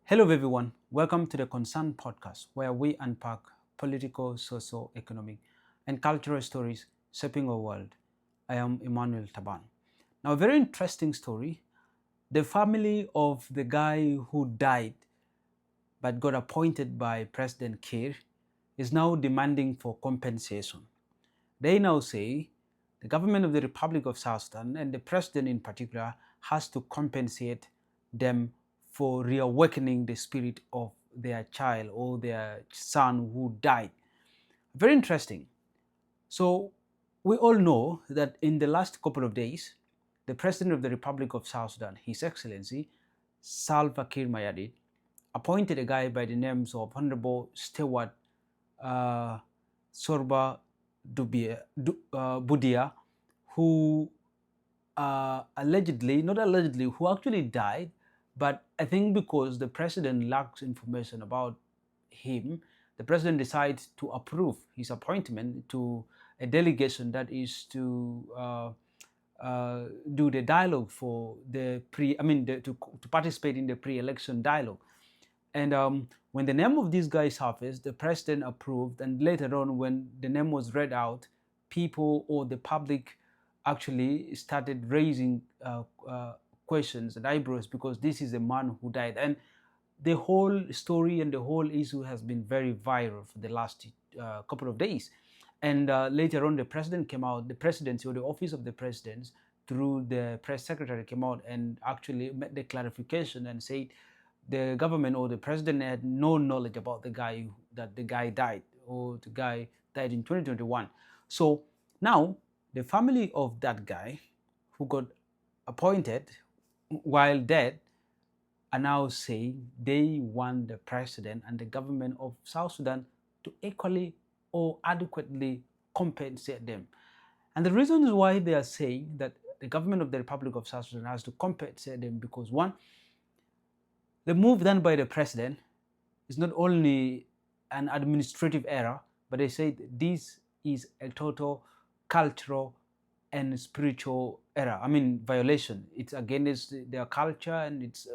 Hello, everyone. Welcome to the Concern Podcast, where we unpack political, social, economic, and cultural stories shaping our world. I am Emmanuel Taban. Now, a very interesting story. The family of the guy who died but got appointed by President Kiir is now demanding for compensation. They now say the government of the Republic of South Sudan and the president in particular has to compensate them for reawakening the spirit of their child or their son who died. Very interesting. So we all know that in the last couple of days, the president of the Republic of South Sudan, His Excellency Salva Kiir Mayardit, appointed a guy by the names of Honorable Stewart uh, Sorba Budia, who who actually died, but I think because the president lacks information about him, the president decides to approve his appointment to a delegation that is to do the dialogue for to participate in the pre-election dialogue. And when the name of this guy surfaced, the president approved, and later on, when the name was read out, people or the public actually started raising questions and eyebrows because this is a man who died. And the whole story and the whole issue has been very viral for the last couple of days. And later on, the president came out, the presidency or the office of the president, through the press secretary, came out and actually made the clarification and said the government or the president had no knowledge about the guy, that the guy died, or the guy died in 2021. So now the family of that guy who got appointed while dead are now saying they want the president and the government of South Sudan to equally or adequately compensate them. And the reasons why they are saying that the government of the Republic of South Sudan has to compensate them, because one, the move done by the president is not only an administrative error, but they say this is a total cultural and spiritual error. Violation. It's against their culture, and it's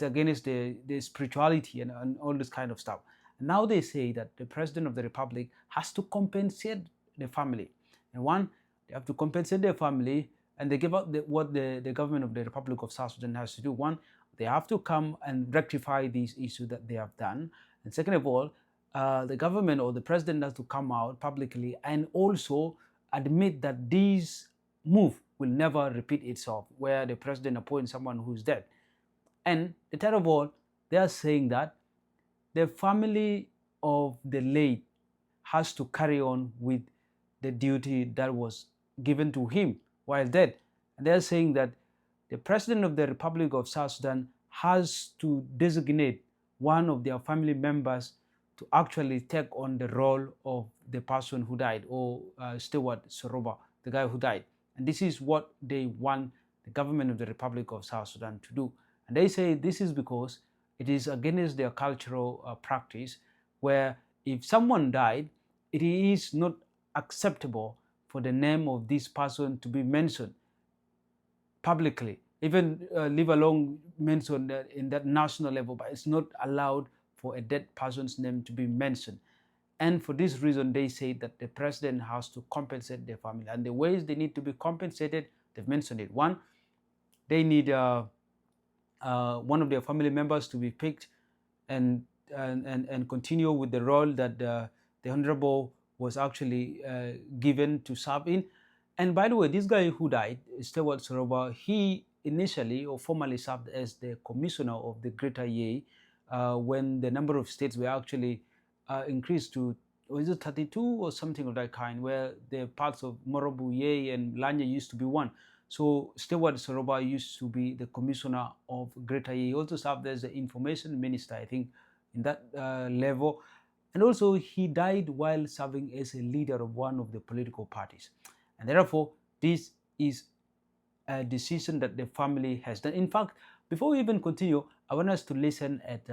against the spirituality and all this kind of stuff. And now they say that the president of the republic has to compensate the family. And one, they have to compensate their family, and they give out what the government of the Republic of South Sudan has to do. One, they have to come and rectify these issues that they have done. And second of all, the government or the president has to come out publicly and also admit that this move will never repeat itself, where the president appoints someone who's dead. And the third of all, they are saying that the family of the late has to carry on with the duty that was given to him while dead. And they are saying that the president of the Republic of South Sudan has to designate one of their family members to actually take on the role of the person who died, or Stewart Soroba, the guy who died. And this is what they want the government of the Republic of South Sudan to do. And they say this is because it is against their cultural practice, where if someone died, it is not acceptable for the name of this person to be mentioned publicly, even leave alone mentioned in that national level, but it's not allowed for a dead person's name to be mentioned. And for this reason, they say that the president has to compensate their family. And the ways they need to be compensated, they've mentioned it. One, they need one of their family members to be picked and continue with the role that the Honorable was actually given to serve in. And by the way, this guy who died, Stewart Soroba, he initially or formally served as the commissioner of the Greater Yei when the number of states were actually increased to, was it 32 or something of that kind, where the parts of Morobu, Yei, and Lanya used to be one. So Stewart Soroba used to be the commissioner of Greater Yei. He also served as the information minister, I think, in that level. And also, he died while serving as a leader of one of the political parties. And therefore, this is a decision that the family has done. In fact, before we even continue, I want us to listen at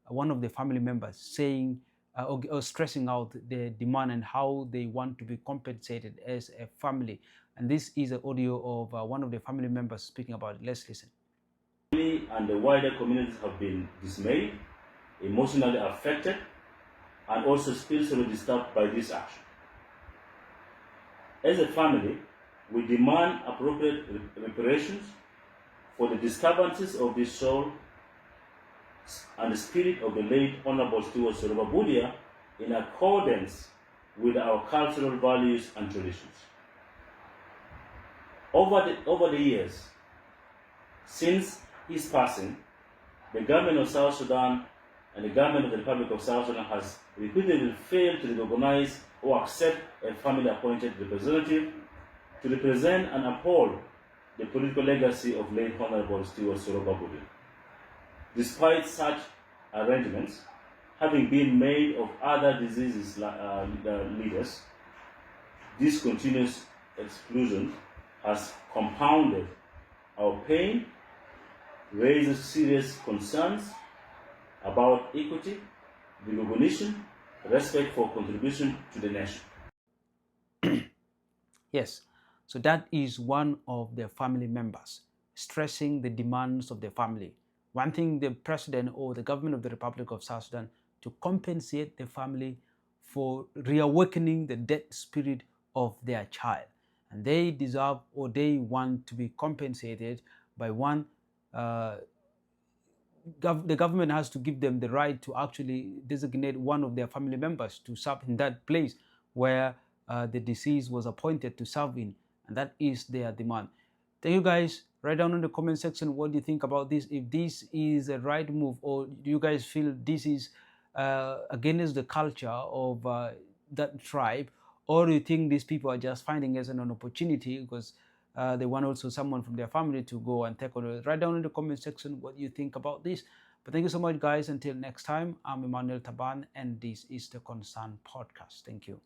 one of the family members saying or stressing out the demand and how they want to be compensated as a family. And this is an audio of one of the family members speaking about it. Let's listen. And the wider communities have been dismayed, emotionally affected, and also spiritually disturbed by this action. As a family, we demand appropriate reparations for the disturbances of the soul and the spirit of the late Honourable Stewart Soroba Budia in accordance with our cultural values and traditions. Over the years, since his passing, the government of South Sudan and the government of the Republic of South Sudan has repeatedly failed to recognize or accept a family-appointed representative to represent and uphold the political legacy of late Honourable Stewart Soroba Budia. Despite such arrangements having been made of other diseases leaders, this continuous exclusion has compounded our pain, raises serious concerns about equity, recognition, respect for contribution to the nation. Yes, so that is one of their family members stressing the demands of their family, wanting the president or the government of the Republic of South Sudan to compensate the family for reawakening the dead spirit of their child. And they deserve, or they want to be compensated by one, the government has to give them the right to actually designate one of their family members to serve in that place where the deceased was appointed to serve in, and that is their demand. Thank you guys. Write down in the comment section what do you think about this, if this is a right move, or do you guys feel this is against the culture of that tribe, or do you think these people are just finding it as an opportunity because they want also someone from their family to go and take on it? Write down in the comment section what you think about this. But thank you so much, guys. Until next time, I'm Emmanuel Taban, and this is the Concern Podcast. Thank you.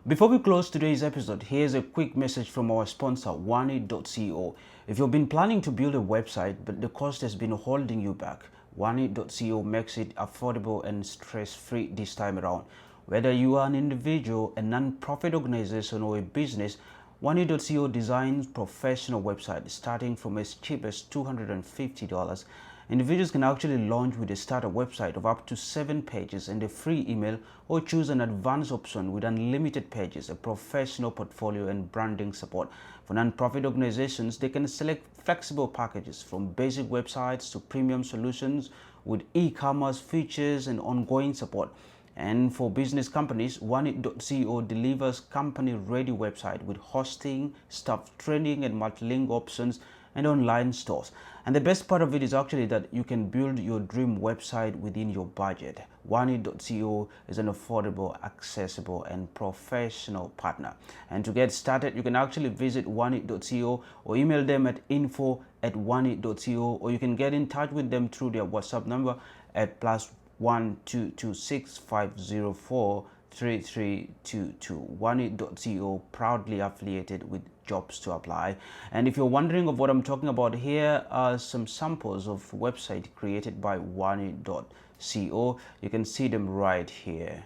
Before we close today's episode, here's a quick message from our sponsor, oneit.co. If you've been planning to build a website, but the cost has been holding you back, oneit.co makes it affordable and stress-free this time around. Whether you are an individual, a non-profit organization, or a business, oneit.co designs professional websites starting from as cheap as $250. Individuals can actually launch with a starter website of up to 7 pages and a free email, or choose an advanced option with unlimited pages, a professional portfolio, and branding support. For non-profit organizations, they can select flexible packages from basic websites to premium solutions with e-commerce features and ongoing support. And for business companies, oneit.co delivers company-ready website with hosting, staff training, and multilingual options and online stores. And the best part of it is actually that you can build your dream website within your budget. oneit.co is an affordable, accessible, and professional partner. And to get started, you can actually visit oneit.co or email them at info@oneit.co, or you can get in touch with them through their WhatsApp number at +1 226 504 3322. oneit.co, proudly affiliated with Jobs to Apply. And if you're wondering of what I'm talking about, here are some samples of website created by oneit.co. You can see them right here.